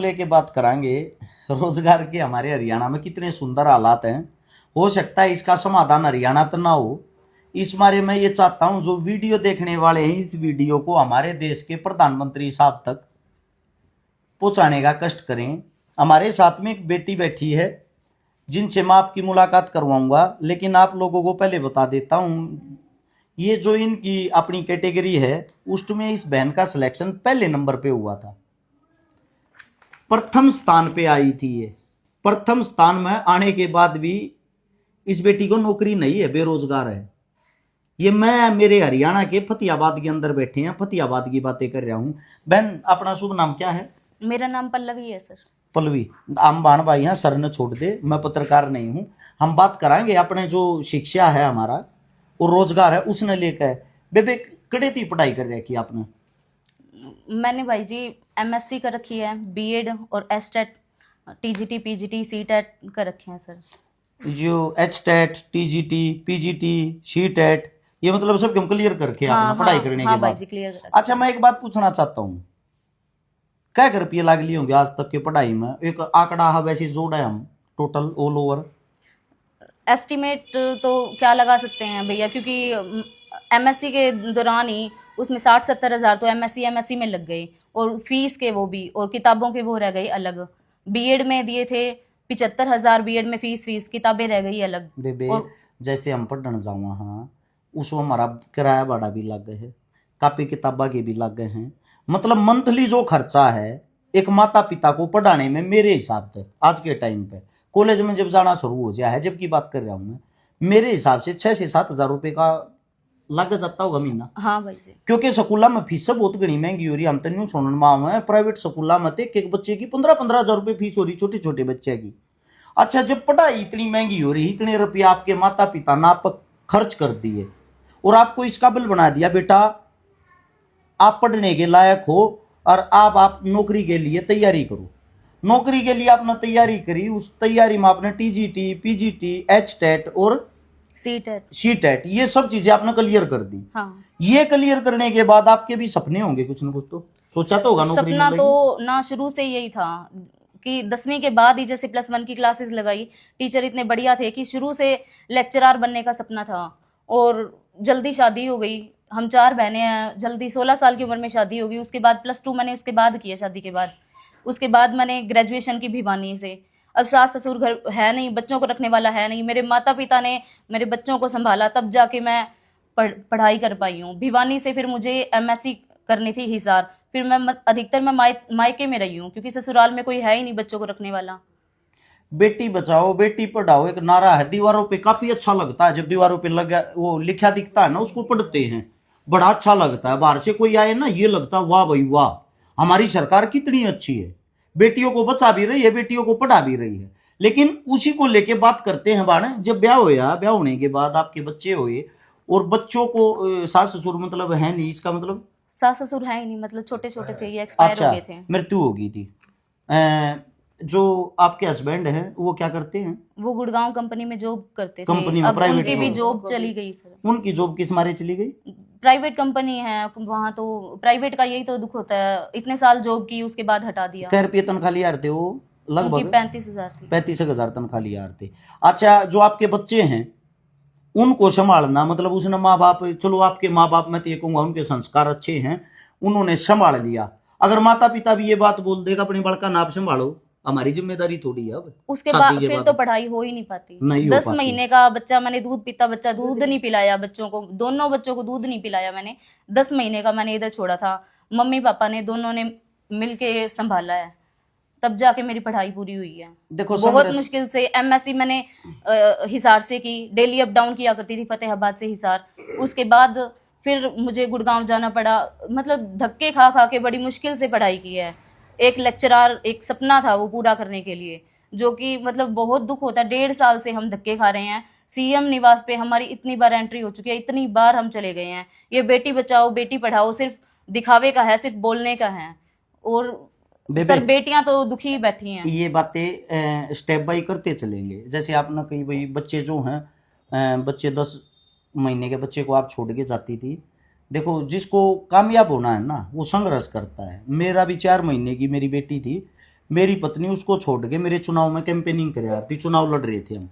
लेके बात करांगे रोजगार के। हमारे हरियाणा में कितने सुंदर हालात हैं। हो सकता है इसका समाधान हरियाणा तो ना हो। इस बारे में ये चाहता हूं जो वीडियो देखने वाले हैं इस वीडियो को हमारे देश के प्रधानमंत्री साहब तक पहुंचाने का कष्ट करें। हमारे साथ में एक बेटी बैठी है जिनसे मैं आपकी मुलाकात करवाऊंगा, लेकिन आप लोगों को पहले बता देता हूं ये जो इनकी अपनी कैटेगरी है उसमें इस बहन का सिलेक्शन पहले नंबर पे हुआ था, प्रथम स्थान पे आई थी। ये प्रथम स्थान में आने के बाद भी इस बेटी को नौकरी नहीं है, बेरोजगार है। ये मैं मेरे हरियाणा के फतेहाबाद के अंदर बैठे हैं, फतेहाबाद की बातें कर रहा हूं। बहन अपना शुभ नाम क्या है? मेरा नाम पल्लवी है सर। पल्लवी। हम बाण भाई हैं, सर ने छोड़ दे, मैं पत्रकार नहीं हूं। हम बात कराएंगे अपने जो शिक्षा है हमारा और रोजगार है उसने लेकर। बेबे कड़े थी पढ़ाई कर रखी आपने? मैंने भाई जी एमएससी कर रखी है, बीएड और एसटेट, टीजीटी, पीजीटी, सीटेट कर रखे हैं सर। जो एचटेट, टीजीटी, पीजीटी, सीटेट, ये मतलब सब हम क्लियर करके आपने पढ़ाई करने हाँ के भाई बाद? जी क्लियर कर। अच्छा, मैं एक बात पूछना चाहता हूँ, क्या रुपये लाग लिए होंगे आज तक की पढ़ाई में? एक आंकड़ा है वैसे जोड़ा है हम टोटल ऑल ओवर एस्टिमेट तो क्या लगा सकते हैं भैया, क्योंकि एमएससी के दौरान ही उसमें 60-70 हज़ार तो एमएससी में लग गए, और फीस के वो भी, और किताबों के वो रह गई अलग। बीएड में दिए थे 75 हज़ार, बीएड में फीस किताबें रह गई अलग। बेबे और जैसे हम पढ़ने जाऊँ हाँ उसमें हमारा किराया भाड़ा भी लग गए है, कापी किताबा के भी लग गए हैं। मतलब मंथली जो खर्चा है एक माता पिता को पढ़ाने में मेरे हिसाब से आज के टाइम पे कॉलेज में जब जाना शुरू हो जाए है, जब की बात कर रहा हूँ मैं, मेरे हिसाब से 6 से 7 हजार रुपये का लग जाता होगा महीना। हाँ भाई जी, क्योंकि स्कूलों में फीस बहुत घनी महंगी हो रही है। हम तो न्यू सुनने में है प्राइवेट स्कूलों में तो एक बच्चे की 15-15 हजार रुपये फीस हो रही, छोटे छोटे बच्चे की। अच्छा, जब पढ़ाई इतनी महंगी हो रही, इतने रुपये आपके माता पिता ने आप खर्च कर दिए और आपको इस काबिल बना दिया बेटा आप पढ़ने के लायक हो और आप नौकरी के लिए तैयारी करो। नौकरी के लिए आपने तैयारी करी, उस तैयारी में आपने टीजीटी, पीजीटी, एचटेट और सीटेट ये सब चीजें आपने क्लियर कर दी। हाँ। ये क्लियर करने के बाद आपके भी सपने होंगे कुछ ना कुछ, तो सोचा तो होगा नौकरी सपना मिलेगी? तो ना शुरू से यही था कि 10वीं के बाद ही जैसे +1 की क्लासेस लगाई, टीचर इतने बढ़िया थे कि शुरू से लेक्चरर बनने का सपना था। और जल्दी शादी हो गई, हम 4 बहनें हैं, जल्दी 16 साल की उम्र में शादी हो गई। उसके बाद +2 मैंने उसके बाद किया, शादी के बाद। उसके बाद मैंने ग्रेजुएशन की भिवानी से। अब सास ससुर घर है नहीं, बच्चों को रखने वाला है नहीं, मेरे माता पिता ने मेरे बच्चों को संभाला, तब जाके मैं पढ़ाई कर पाई हूँ। भिवानी से फिर मुझे एमएससी करनी थी हिसार, फिर मैं अधिकतर मैं मायके में रही हूँ, क्योंकि ससुराल में कोई है ही नहीं बच्चों को रखने वाला। बेटी बचाओ बेटी पढ़ाओ एक नारा है दीवारों पे, काफी अच्छा लगता है जब दीवारों पे लगा वो लिखा दिखता है ना, उसको पढ़ते हैं बड़ा अच्छा लगता है। बाहर से कोई आए ना ये लगता है वाह भाई वाह हमारी सरकार कितनी अच्छी है, बेटियों को बचा भी रही है, बेटियों को पढ़ा भी रही है। लेकिन उसी को लेके बात करते हैं बाण, जब ब्याह होया, ब्याह होने के बाद आपके बच्चे हुए और बच्चों को सास ससुर मतलब है नहीं, इसका मतलब सास ससुर है ही नहीं, मतलब छोटे छोटे थे, ये एक्सपायर हो गए थे। मृत्यु हो गई थी। जो आपके हस्बैंड हैं वो क्या करते हैं? वो गुड़गांव कंपनी में जॉब करते थे, कंपनी में अब प्राइवेट उनकी भी जॉब चली गई सर। उनकी जॉब किस मारे चली गई? प्राइवेट कंपनी है वहाँ, तो प्राइवेट का यही तो दुख होता है, इतने साल जॉब की उसके बाद हटा दिया। क्या रुपये तनख्वाह लिया थे वो? लगभग 35,000 थी। 35,000 तनख्वाह लिया थे। अच्छा, जो आपके बच्चे हैं उनको संभालना मतलब उसने माँ बाप, चलो आपके माँ बाप मैं तो ये कहूँगा उनके संस्कार अच्छे हैं, उन्होंने संभाल लिया। अगर माता पिता भी ये बात बोल देगा अपने बड़का नाप संभालो, हमारी जिम्मेदारी थोड़ी है अब। उसके बाद फिर तो पढ़ाई हो ही नहीं पाती। 10 महीने का बच्चा मैंने दूध पीता बच्चा, दूध नहीं पिलाया बच्चों को, दोनों बच्चों को दूध नहीं पिलाया मैंने। 10 महीने का मैंने इधर छोड़ा था, मम्मी पापा ने दोनों ने मिलके संभाला है, तब जाके मेरी पढ़ाई पूरी हुई है। देखो बहुत मुश्किल से एमएससी मैंने हिसार से की, डेली अप डाउन किया करती थी फतेहाबाद से हिसार। उसके बाद फिर मुझे गुड़गांव जाना पड़ा, मतलब धक्के खा खा के बड़ी मुश्किल से पढ़ाई की है। एक लेक्चरर एक सपना था वो पूरा करने के लिए, जो कि मतलब बहुत दुख होता है। 1.5 साल से हम धक्के खा रहे हैं। सीएम निवास पे हमारी इतनी बार एंट्री हो चुकी है, इतनी बार हम चले गए हैं। ये बेटी बचाओ बेटी पढ़ाओ सिर्फ दिखावे का है, सिर्फ बोलने का है। और सर बेटियां तो दुखी बैठी हैं। ये बातें स्टेप बाय करते चलेंगे। जैसे आपने कही भाई बच्चे जो हैं बच्चे 10 महीने के बच्चे को आप छोड़ के जाती थी। देखो जिसको कामयाब होना है ना वो संघर्ष करता है। मेरा भी 4 महीने की मेरी बेटी थी, मेरी पत्नी उसको छोड़ के मेरे चुनाव में कैंपेनिंग करे आती, चुनाव लड़ रहे थे हम।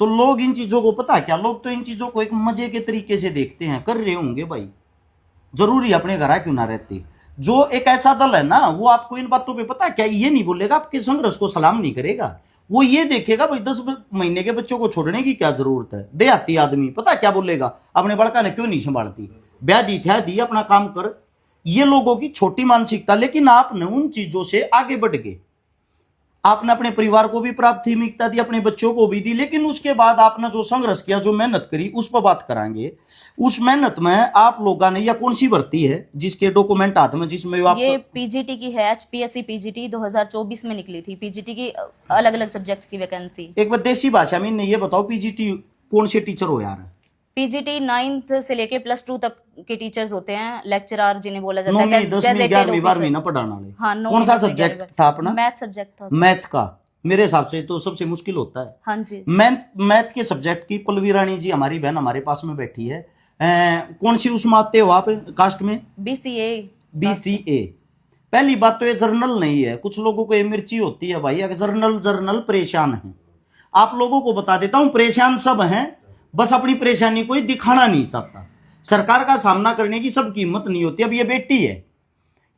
तो लोग इन चीजों को पता क्या, लोग तो इन चीजों को एक मजे के तरीके से देखते हैं, कर रहे होंगे भाई, जरूरी अपने घर क्यों ना रहते। जो एक ऐसा दल है ना, वो आपको इन बातों पे पता क्या, ये नहीं बोलेगा आपके संघर्ष को सलाम नहीं करेगा, वो ये देखेगा भाई 10 महीने के बच्चों को छोड़ने की क्या जरूरत है। देहाती आदमी पता क्या बोलेगा, अपने बड़का ने क्यों नहीं संभालती, ब्याह दी था दी, अपना काम कर। ये लोगों की छोटी मानसिकता। लेकिन आपने उन चीजों से आगे बढ़ गए, आपने अपने परिवार को भी प्राथमिकता दी, अपने बच्चों को भी दी, लेकिन उसके बाद आपने जो संघर्ष किया, जो मेहनत करी, उस पर बात कराएंगे। उस मेहनत में आप लोगों ने, या कौन सी भर्ती है जिसके डॉक्यूमेंट हाथ में, जिसमें आप, ये पीजीटी की है, एचपीएससी पीजीटी 2024 में निकली थी, पीजीटी की अलग अलग सब्जेक्ट्स की वैकेंसी। एक बार देसी भाषा में ये बताओ, पीजीटी कौन से टीचर हो यार? पीजीटी 9th से लेके +2 तक के टीचर्स होते हैं, लेक्चरर जिन्हें बोला जाता है, 9वीं 10वीं 11वीं 12वीं ना पढ़ाने वाले। हाँ, कौन सा सब्जेक्ट था अपना? मैथ सब्जेक्ट था। मैथ का मेरे हिसाब से तो सबसे मुश्किल होता है। हाँ जी। मैथ के सब्जेक्ट की पल्लवी रानी जी हमारी बहन हमारे पास में बैठी है। कौन सी उसमें आते हो आप कास्ट में? BCA। पहली बात तो ये जर्नल नहीं है, कुछ लोगों को ये मिर्ची होती है भाई, अगर जर्नल परेशान है। आप लोगों को बता देता हूं, परेशान सब हैं, बस अपनी परेशानी कोई दिखाना नहीं चाहता। सरकार का सामना करने की सबकी हिम्मत नहीं होती। अब ये बेटी है,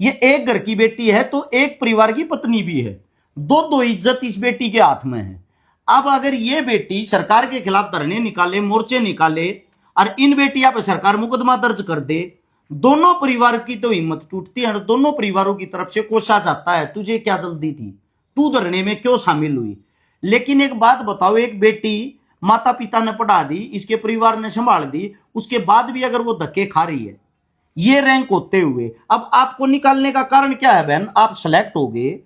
ये एक घर की बेटी है, तो एक परिवार की पत्नी भी है, दो इज्जत इस बेटी के हाथ में है। अब अगर ये बेटी सरकार के खिलाफ धरने निकाले, मोर्चे निकाले, और इन बेटियां पर सरकार मुकदमा दर्ज कर दे, दोनों परिवार की तो हिम्मत टूटती है और दोनों परिवारों की तरफ से कोसा जाता है, तुझे क्या जल्दी थी, तू धरने में क्यों शामिल हुई। लेकिन एक बात बताओ, एक बेटी माता पिता ने पढ़ा दी, इसके परिवार ने संभाल दी, उसके बाद भी अगर वो धक्के खा रही है ये रैंक होते हुए, अब आपको निकालने का कारण क्या है बहन? आप सेलेक्ट हो गए,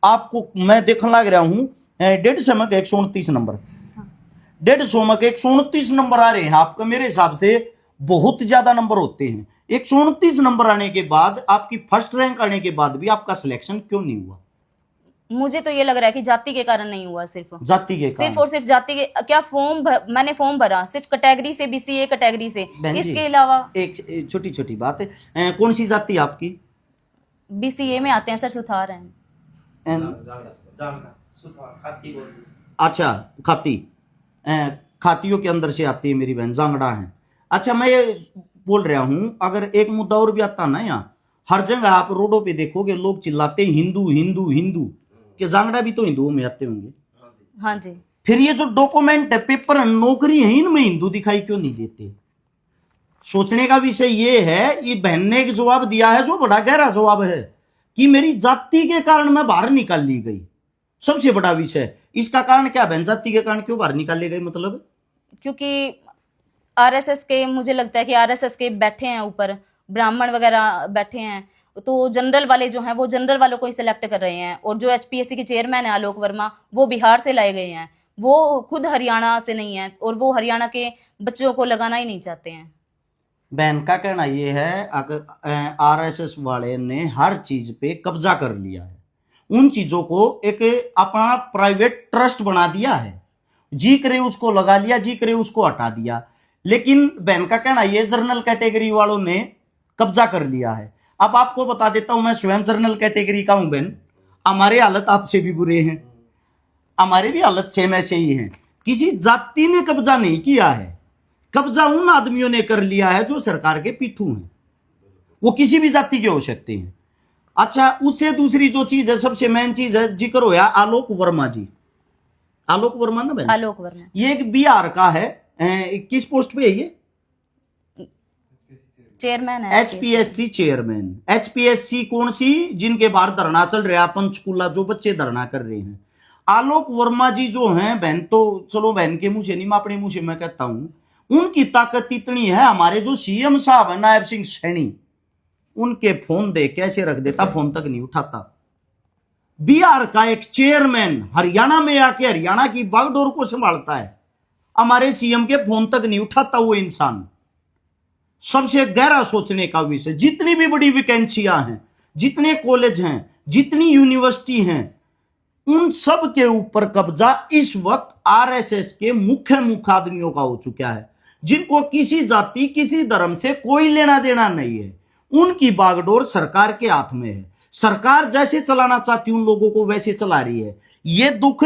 आपको मैं देखने लग रहा हूं 150 में 129 नंबर, 150 में 129 नंबर आ रहे हैं आपका। मेरे हिसाब से बहुत ज्यादा नंबर होते हैं। 129 नंबर आने के बाद, आपकी फर्स्ट रैंक आने के बाद भी आपका सिलेक्शन क्यों नहीं हुआ? मुझे तो ये लग रहा है कि जाति के कारण नहीं हुआ, सिर्फ जाति के कारण, सिर्फ और सिर्फ जाति के। क्या मैंने फॉर्म भरा सिर्फ कैटेगरी से, BCA कैटेगरी से, इसके अलावा। एक छोटी छोटी बात है, कौन सी जाति आपकी? BCA में आते हैं सर, सुथार हैं। अच्छा, खातियों के अंदर से आती है मेरी बहन, जांगड़ा है। अच्छा, मैं ये बोल रहा हूं, अगर एक मुद्दा और भी आता ना, यहाँ हर जगह आप रोडों पे देखोगे लोग चिल्लाते हिंदू हिंदू हिंदू, कि जांगड़ा भी तो हिंदुओं में आते होंगे। हाँ जी। फिर ये जो डॉक्यूमेंट है, पेपर, नौकरी है, इनमें हिंदू दिखाई क्यों नहीं देते? सोचने का विषय ये है। ये बहन ने एक जवाब दिया है जो बड़ा गहरा जवाब है, कि मेरी जाति के कारण मैं बाहर निकाल ली गई। सबसे बड़ा विषय इसका कारण क्या बहन? जाति के कारण क्यों बाहर निकाले गए? मतलब क्योंकि RSS के, मुझे लगता है कि RSS के बैठे हैं ऊपर, ब्राह्मण वगैरह बैठे हैं, तो जनरल वाले जो हैं वो जनरल वालों को ही सिलेक्ट कर रहे हैं। और जो HPSC के चेयरमैन है आलोक वर्मा, वो बिहार से लाए गए हैं, वो खुद हरियाणा से नहीं है, और वो हरियाणा के बच्चों को लगाना ही नहीं चाहते हैं। बहन का कहना ये है, अगर RSS वाले ने हर चीज पे कब्जा कर लिया है, उन चीजों को एक अपना प्राइवेट ट्रस्ट बना दिया है, जी करे उसको लगा लिया, जी करे उसको हटा दिया। लेकिन बहन का कहना ये, जनरल कैटेगरी वालों ने कब्जा कर लिया है। अब आपको बता देता हूं, मैं स्वयं जनरल कैटेगरी का हूं बहन, हमारे हालत आपसे भी बुरे हैं, हमारे भी हालत सेम ऐसे ही हैं। किसी जाति ने कब्जा नहीं किया है, कब्जा उन आदमियों ने कर लिया है जो सरकार के पीठू हैं, वो किसी भी जाति के हो सकते हैं। अच्छा, उससे दूसरी जो चीज है, सबसे मेन चीज है, जिक्र होया आलोक वर्मा जी। आलोक वर्मा ना बहन? आलोक वर्मा, ये एक बिहार का है, किस पोस्ट पे है ये? चेयरमैन है, HPSC चेयरमैन। HPSC कौन सी? जिनके बाहर धरना चल रहा है, पंचकूला, जो बच्चे धरना कर रहे हैं। आलोक वर्मा जी जो हैं बहन, तो चलो बहन के मुंह से नहीं, मैं अपने मुंह से मैं कहता हूं, उनकी ताकत इतनी है, हमारे जो CM साहब है नायब सिंह सैनी, उनके फोन दे कैसे रख देता, फोन तक नहीं उठाता। बिहार का एक चेयरमैन हरियाणा में आके हरियाणा की बागडोर को संभालता है, हमारे CM के फोन तक नहीं उठाता वो इंसान। सबसे गहरा सोचने का विषय, जितनी भी बड़ी वैकेंसियां हैं, जितने कॉलेज हैं, जितनी यूनिवर्सिटी हैं, उन सब के ऊपर कब्जा इस वक्त RSS के मुख्य आदमियों का हो चुका है, जिनको किसी जाति, किसी धर्म से कोई लेना देना नहीं है। उनकी बागडोर सरकार के हाथ में है। सरकार जैसे चलाना चाहती उन लोगों को वैसे चला रही है। ये दुख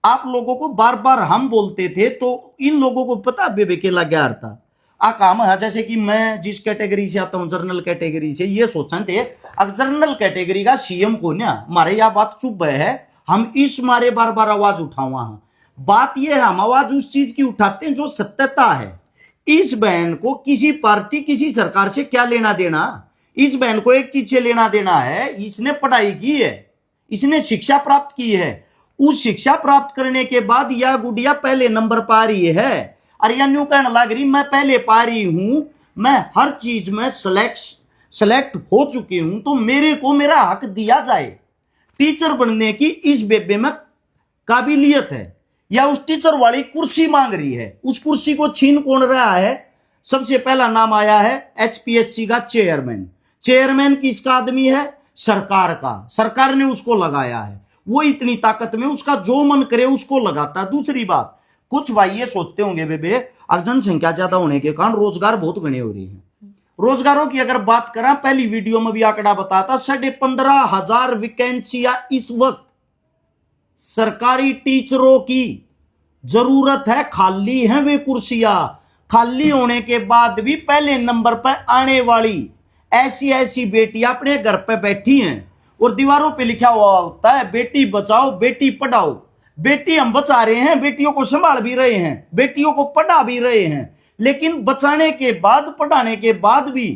आप लोगों को बार बार हम बोलते थे, तो इन लोगों को पता बेबे लग गया था आ काम है। जैसे कि मैं जिस कैटेगरी से आता हूं, जर्नल कैटेगरी से, ये सोचते थे अगर जर्नल कैटेगरी का सीएम को ना मारे या बात चुप है, हम इस मारे बार बार आवाज उठावा है। बात यह है हम आवाज उस चीज की उठाते हैं जो सत्यता है। इस बहन को किसी पार्टी किसी सरकार से क्या लेना देना? इस बहन को एक चीज से लेना देना है, इसने पढ़ाई की है, इसने शिक्षा प्राप्त की है। उस शिक्षा प्राप्त करने के बाद यह गुड़िया पहले नंबर पा रही है, और या न्यू कहने लग रही मैं पहले पा रही हूं, मैं हर चीज में सेलेक्ट हो चुकी हूं, तो मेरे को मेरा हक दिया जाए। टीचर बनने की इस बेबे में काबिलियत है, या उस टीचर वाली कुर्सी मांग रही है। उस कुर्सी को छीन कौन रहा है? सबसे पहला नाम आया है एचपीएससी का चेयरमैन। चेयरमैन किसका आदमी है? सरकार का। सरकार ने उसको लगाया है, वो इतनी ताकत में उसका जो मन करे उसको लगाता है। दूसरी बात, कुछ भाई ये सोचते होंगे बेबे अब जनसंख्या ज्यादा होने के कारण रोजगार बहुत घने हो रही है। रोजगारों की अगर बात करें, पहली वीडियो में भी आंकड़ा बताता 15,500 वैकेंसियां इस वक्त सरकारी टीचरों की जरूरत है, खाली हैं वे कुर्सियां। खाली होने के बाद भी पहले नंबर पर आने वाली ऐसी ऐसी बेटियां अपने घर पे बैठी हैं, और दीवारों पे लिखा हुआ होता है बेटी बचाओ बेटी पढ़ाओ। बेटी हम बचा रहे हैं, बेटियों को संभाल भी रहे हैं, बेटियों को पढ़ा भी रहे हैं, लेकिन बचाने के बाद पढ़ाने के बाद भी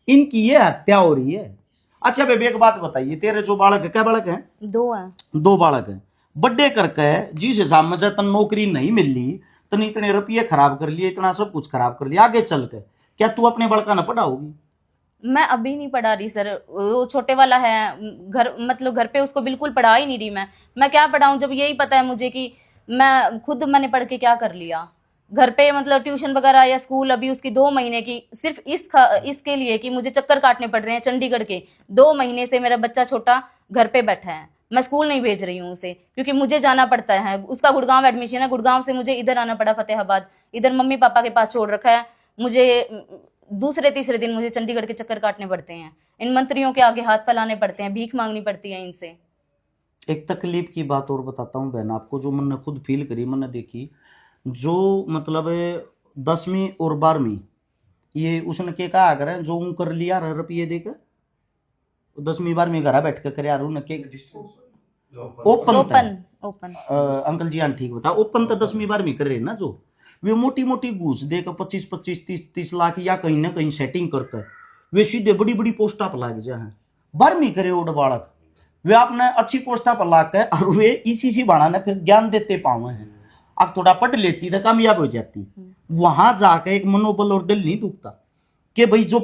इनकी ये हत्या हो रही है। अच्छा बेबी एक बात बताइए, तेरे जो बालक है, क्या बालक है? 2 हैं। 2 बालक है। बर्थडे करके जिस हिसाब में जब नौकरी नहीं मिल ली, तने इतने रुपये खराब कर लिए, इतना सब कुछ खराब कर लिया, आगे चल के क्या तू अपने बड़का न पढ़ाओगी? मैं अभी नहीं पढ़ा रही सर, वो छोटे वाला है, घर मतलब घर पे उसको बिल्कुल पढ़ा ही नहीं रही मैं क्या पढ़ाऊं, जब यही पता है मुझे कि मैं खुद मैंने पढ़ के क्या कर लिया। घर पे मतलब ट्यूशन वगैरह या स्कूल अभी उसकी 2 महीने की, सिर्फ इसके लिए कि मुझे चक्कर काटने पड़ रहे हैं चंडीगढ़ के। 2 महीने से मेरा बच्चा छोटा घर पे बैठा है, मैं स्कूल नहीं भेज रही हूँ उसे, क्योंकि मुझे जाना पड़ता है। उसका गुड़गांव एडमिशन है, गुड़गांव से मुझे इधर आना पड़ा फतेहाबाद, इधर मम्मी पापा के पास छोड़ रखा है। मुझे दूसरे तीसरे दिन मुझे चंडीगढ़ के चक्कर काटने पड़ते हैं, इन मंत्रियों के आगे हाथ फैलाने पड़ते हैं, भीख मांगनी पड़ती है इनसे। एक तकलीफ की बात और बताता हूँ बहन आपको, जो मैंने खुद फील करी, मैंने देखी। जो मतलब 10वीं और 12वीं ये उसने के कहा अगर जो कर लिया रुपये देकर 10वीं 12वीं घर बैठ कर यार ओपन अंकल जी हाँ ठीक बता, ओपन तो 10वीं 12वीं कर रहे ना, जो वे मोटी मोटी घूस देकर 25-25 30-30 लाख या कहीं ना कहीं सेटिंग करके वे सीधे बड़ी बड़ी पोस्टा पर लाग जाए। 12वीं करे उड़ बालक, वे आपने अच्छी पोस्टा पर ला कर और वे इसी बहाना ने फिर ज्ञान देते पावे हैं। अब थोड़ा पढ़ लेती तो कामयाब हो जाती, वहां जाकर एक मनोबल और दिल नहीं दुखता कि भाई जो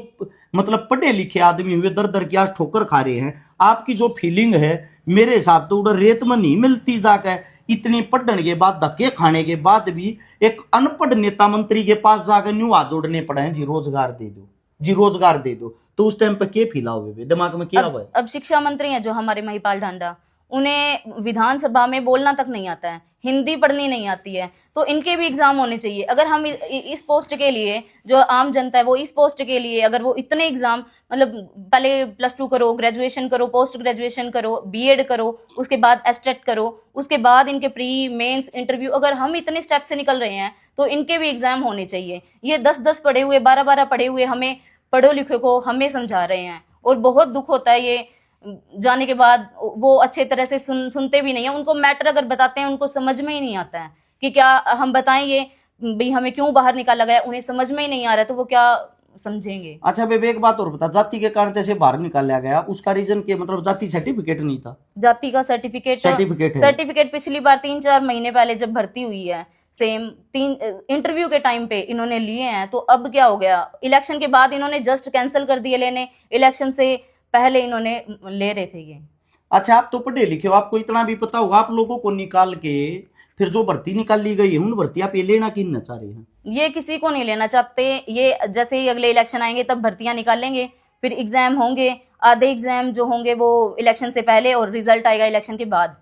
मतलब पढ़े लिखे आदमी हुए दर दर की आज ठोकर खा रहे हैं। आपकी जो फीलिंग है मेरे हिसाब तो उधर रेत में नहीं मिलती। जाकर इतनी पढ़ने के बाद धक्के खाने के बाद भी एक अनपढ़ नेता मंत्री के पास जाकर न्यू हाथ जोड़ने पड़े हैं, जी रोजगार दे दो, जी रोजगार दे दो। तो उस टाइम पे क्या फीला हुए दिमाग में क्या हुआ? अब शिक्षा मंत्री हैं जो हमारे महिपाल ढांडा, उन्हें विधानसभा में बोलना तक नहीं आता है, हिंदी पढ़नी नहीं आती है, तो इनके भी एग्जाम होने चाहिए। अगर हम इस पोस्ट के लिए, जो आम जनता है वो इस पोस्ट के लिए, अगर वो इतने एग्जाम मतलब पहले +2 करो, ग्रेजुएशन करो, पोस्ट ग्रेजुएशन करो, बीएड करो, उसके बाद एस्टेट करो, उसके बाद इनके प्री मेंस इंटरव्यू, अगर हम इतने स्टेप से निकल रहे हैं तो इनके भी एग्जाम होने चाहिए। ये 10-10 पढ़े हुए 12-12 पढ़े हुए हमें पढ़ो लिखे को हमें समझा रहे हैं, और बहुत दुख होता है ये जाने के बाद। वो अच्छे तरह से सुनते भी नहीं है, उनको मैटर अगर बताते हैं उनको समझ में ही नहीं आता है कि क्या हम बताएं ये भाई हमें क्यों बाहर निकाला गया, उन्हें समझ में ही नहीं आ रहा, तो वो क्या समझेंगे। अच्छा बेबे एक बात और बता, जाति के कारण जैसे बाहर निकाला गया उसका रीजन के मतलब जाति सर्टिफिकेट नहीं था? जाति का सर्टिफिकेट पिछली बार 3-4 महीने पहले जब भर्ती हुई है, सेम 3 इंटरव्यू के टाइम पे इन्होंने लिए हैं, तो अब क्या हो गया, इलेक्शन के बाद इन्होंने जस्ट कैंसिल कर दिए लेने, इलेक्शन से पहले इन्होंने ले रहे थे ये। अच्छा आप तो पढ़े लिखे हो, आपको इतना भी पता होगा, आप लोगों को निकाल के फिर जो भर्ती निकाल ली गई है उन भर्ती आप ये लेना क्यों न चाह रहे हैं? ये किसी को नहीं लेना चाहते, ये जैसे ही अगले इलेक्शन आएंगे तब भर्तियां निकालेंगे, फिर एग्जाम होंगे, आधे एग्जाम जो होंगे वो इलेक्शन से पहले और रिजल्ट आएगा इलेक्शन के बाद,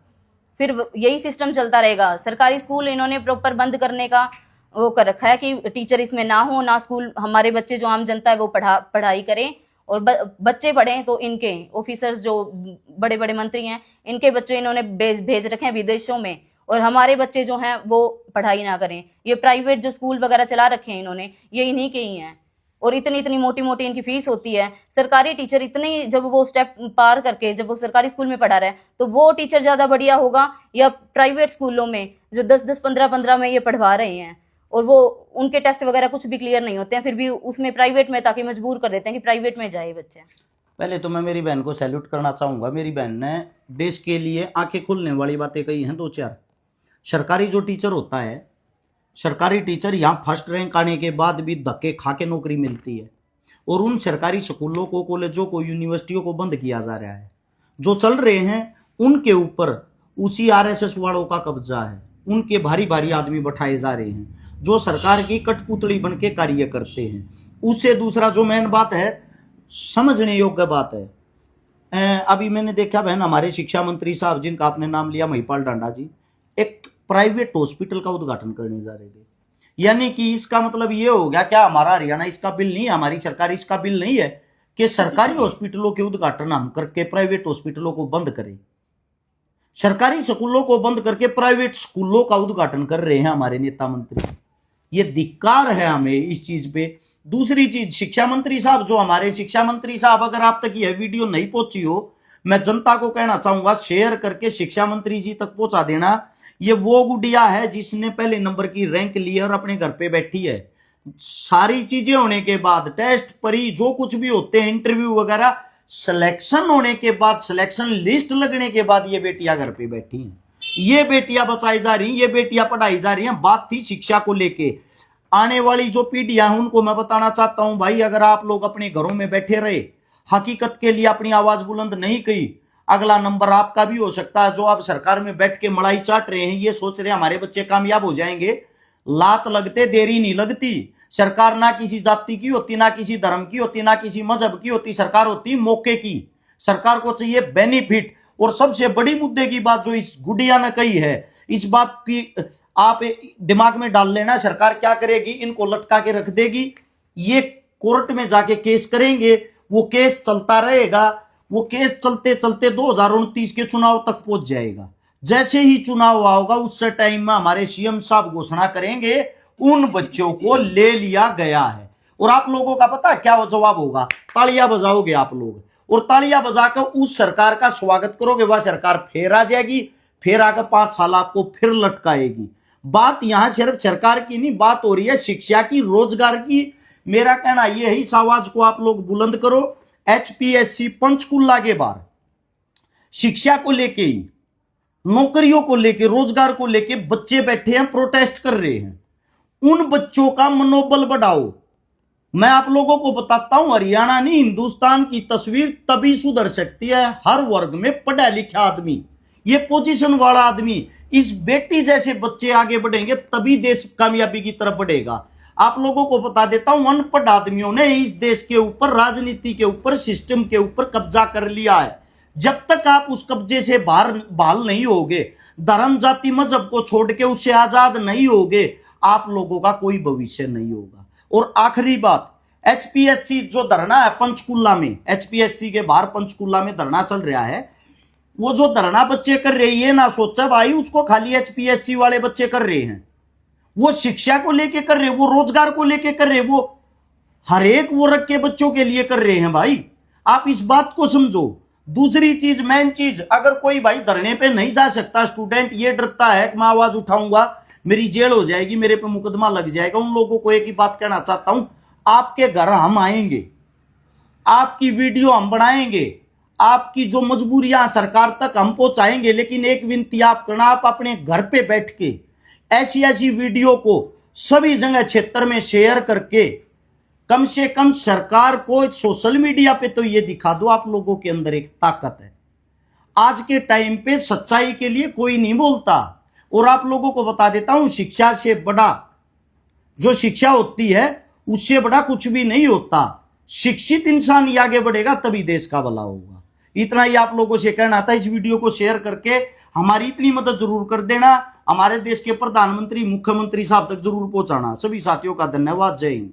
फिर यही सिस्टम चलता रहेगा। सरकारी स्कूल इन्होंने प्रॉपर बंद करने का वो कर रखा है कि टीचर इसमें ना हो, ना स्कूल, हमारे बच्चे जो आम जनता है वो पढ़ाई करें, और बच्चे पढ़े तो इनके ऑफिसर्स जो बड़े बड़े मंत्री हैं इनके बच्चे इन्होंने भेज रखे हैं विदेशों में, और हमारे बच्चे जो हैं वो पढ़ाई ना करें। ये प्राइवेट जो स्कूल वगैरह चला रखे हैं इन्होंने, ये इन्हीं के ही हैं, और इतनी इतनी मोटी मोटी इनकी फीस होती है। सरकारी टीचर इतनी, जब वो स्टेप पार करके जब वो सरकारी स्कूल में पढ़ा रहा है तो वो टीचर ज्यादा बढ़िया होगा या प्राइवेट स्कूलों में जो 10-10 15-15 में ये पढ़वा रहे हैं, और वो उनके टेस्ट वगैरह कुछ भी क्लियर नहीं होते हैं, फिर भी उसमें प्राइवेट में ताकि मजबूर कर देते हैं कि प्राइवेट में जाए बच्चे। पहले तो मैं मेरी बहन को सैल्यूट करना चाहूंगा। मेरी बहन ने देश के लिए आंखें खोलने वाली बातें कही हैं 2-4। सरकारी जो टीचर होता है, सरकारी टीचर यहाँ फर्स्ट रैंक आने के बाद भी धक्के खा के नौकरी मिलती है, और उन सरकारी स्कूलों को, कॉलेजों को, यूनिवर्सिटियों को बंद किया जा रहा है। जो चल रहे हैं उनके ऊपर उसी आरएसएस वालों का कब्जा है, उनके भारी भारी आदमी बैठाए जा रहे हैं जो सरकार की कठपुतली बन के कार्य करते हैं। उससे दूसरा जो मेन बात है, समझने योग्य बात है, अभी मैंने देखा बहन, हमारे शिक्षा मंत्री साहब जिनका आपने नाम लिया, महिपाल डांडा जी, एक प्राइवेट हॉस्पिटल का उद्घाटन करने जा रहे थे। यानी कि इसका मतलब ये हो गया, क्या हमारा हरियाणा इसका बिल नहीं है, हमारी सरकार इसका बिल नहीं है कि सरकारी हॉस्पिटलों के उद्घाटन हम करके प्राइवेट हॉस्पिटलों को बंद करें? सरकारी स्कूलों को बंद करके प्राइवेट स्कूलों का उद्घाटन कर रहे हैं हमारे नेता मंत्री। ये धिक्कार है हमें इस चीज पे। दूसरी चीज, शिक्षा मंत्री साहब, जो हमारे शिक्षा मंत्री साहब, अगर आप तक यह वीडियो नहीं पहुंची हो, मैं जनता को कहना चाहूंगा शेयर करके शिक्षा मंत्री जी तक पहुंचा देना। ये वो गुड़िया है जिसने पहले नंबर की रैंक ली और अपने घर पे बैठी है। सारी चीजें होने के बाद, टेस्ट परी जो कुछ भी होते हैं, इंटरव्यू वगैरह, सिलेक्शन होने के बाद, सिलेक्शन लिस्ट लगने के बाद ये बेटियां घर पे बैठी हैं। ये बेटियां बचाई जा रही, ये बेटियां पढ़ाई जा रही हैं। बात थी शिक्षा को लेके। आने वाली जो पीढ़ियां हैं उनको मैं बताना चाहता हूं, भाई अगर आप लोग अपने घरों में बैठे रहे, हकीकत के लिए अपनी आवाज बुलंद नहीं की, अगला नंबर आपका भी हो सकता है। जो आप सरकार में बैठ के मलाई चाट रहे हैं, ये सोच रहे हैं हमारे बच्चे कामयाब हो जाएंगे, लात लगते देरी नहीं लगती। सरकार ना किसी जाति की होती, ना किसी धर्म की होती, ना किसी मजहब की होती, सरकार होती मौके की। सरकार को चाहिए बेनिफिट। और सबसे बड़ी मुद्दे की बात जो इस गुड़िया ने कही है, इस बात की आप दिमाग में डाल लेना, सरकार क्या करेगी, इनको लटका के रख देगी, ये कोर्ट में जाके केस करेंगे, वो केस चलता रहेगा, वो केस चलते चलते 2029 के चुनाव तक पहुंच जाएगा। जैसे ही चुनाव आओगा उससे टाइम में हमारे सीएम साहब घोषणा करेंगे उन बच्चों को ले लिया गया है। और आप लोगों का पता क्या जवाब होगा? तालियां बजाओगे आप लोग, और तालियां बजाकर उस सरकार का स्वागत करोगे। वह सरकार फिर आ जाएगी, फिर आकर 5 साल आपको फिर लटकाएगी। बात यहां सिर्फ सरकार की नहीं, बात हो रही है शिक्षा की, रोजगार की। मेरा कहना यह है, इस आवाज को आप लोग बुलंद करो। HPSC पंचकुला के बाहर शिक्षा को लेके ही, नौकरियों को लेके, रोजगार को लेके बच्चे बैठे हैं, प्रोटेस्ट कर रहे हैं। उन बच्चों का मनोबल बढ़ाओ। मैं आप लोगों को बताता हूं, हरियाणा नहीं हिंदुस्तान की तस्वीर तभी सुधर सकती है हर वर्ग में पढ़ा लिखा आदमी, ये पोजीशन वाला आदमी, इस बेटी जैसे बच्चे आगे बढ़ेंगे तभी देश कामयाबी की तरफ बढ़ेगा। आप लोगों को बता देता हूं, अनपढ़ आदमियों ने इस देश के ऊपर, राजनीति के ऊपर, सिस्टम के ऊपर कब्जा कर लिया है। जब तक आप उस कब्जे से बहाल नहीं होगे, धर्म जाति मजहब को छोड़ के उससे आजाद नहीं होगे, आप लोगों का कोई भविष्य नहीं होगा। और आखिरी बात, HPSC जो धरना है पंचकुला में, HPSC के बाहर पंचकुला में धरना चल रहा है, वो जो धरना बच्चे कर रहे हैं, ये ना सोचा भाई उसको खाली HPSC वाले बच्चे कर रहे हैं। वो शिक्षा को लेके कर रहे हैं, वो रोजगार को लेके कर रहे हैं, वो हर एक वर्ग के बच्चों के लिए कर रहे हैं। भाई आप इस बात को समझो। दूसरी चीज, मेन चीज, अगर कोई भाई धरने पे नहीं जा सकता, स्टूडेंट ये डरता है कि मैं आवाज उठाऊंगा मेरी जेल हो जाएगी, मेरे पे मुकदमा लग जाएगा, उन लोगों को एक ही बात कहना चाहता हूं, आपके घर हम आएंगे, आपकी वीडियो हम बनाएंगे, आपकी जो मजबूरियां सरकार तक हम पहुंचाएंगे। लेकिन एक विनती आप करना, आप अपने घर पे बैठ के ऐसी ऐसी वीडियो को सभी जगह क्षेत्र में शेयर करके कम से कम सरकार को सोशल मीडिया पे तो ये दिखा दो आप लोगों के अंदर एक ताकत है। आज के टाइम पे सच्चाई के लिए कोई नहीं बोलता। और आप लोगों को बता देता हूं, शिक्षा से बड़ा जो शिक्षा होती है उससे बड़ा कुछ भी नहीं होता। शिक्षित इंसान ही आगे बढ़ेगा तभी देश का भला होगा। इतना ही आप लोगों से कहना था। इस वीडियो को शेयर करके हमारी इतनी मदद जरूर कर देना, हमारे देश के प्रधानमंत्री, मुख्यमंत्री साहब तक जरूर पहुंचाना। सभी साथियों का धन्यवाद। जय हिंद।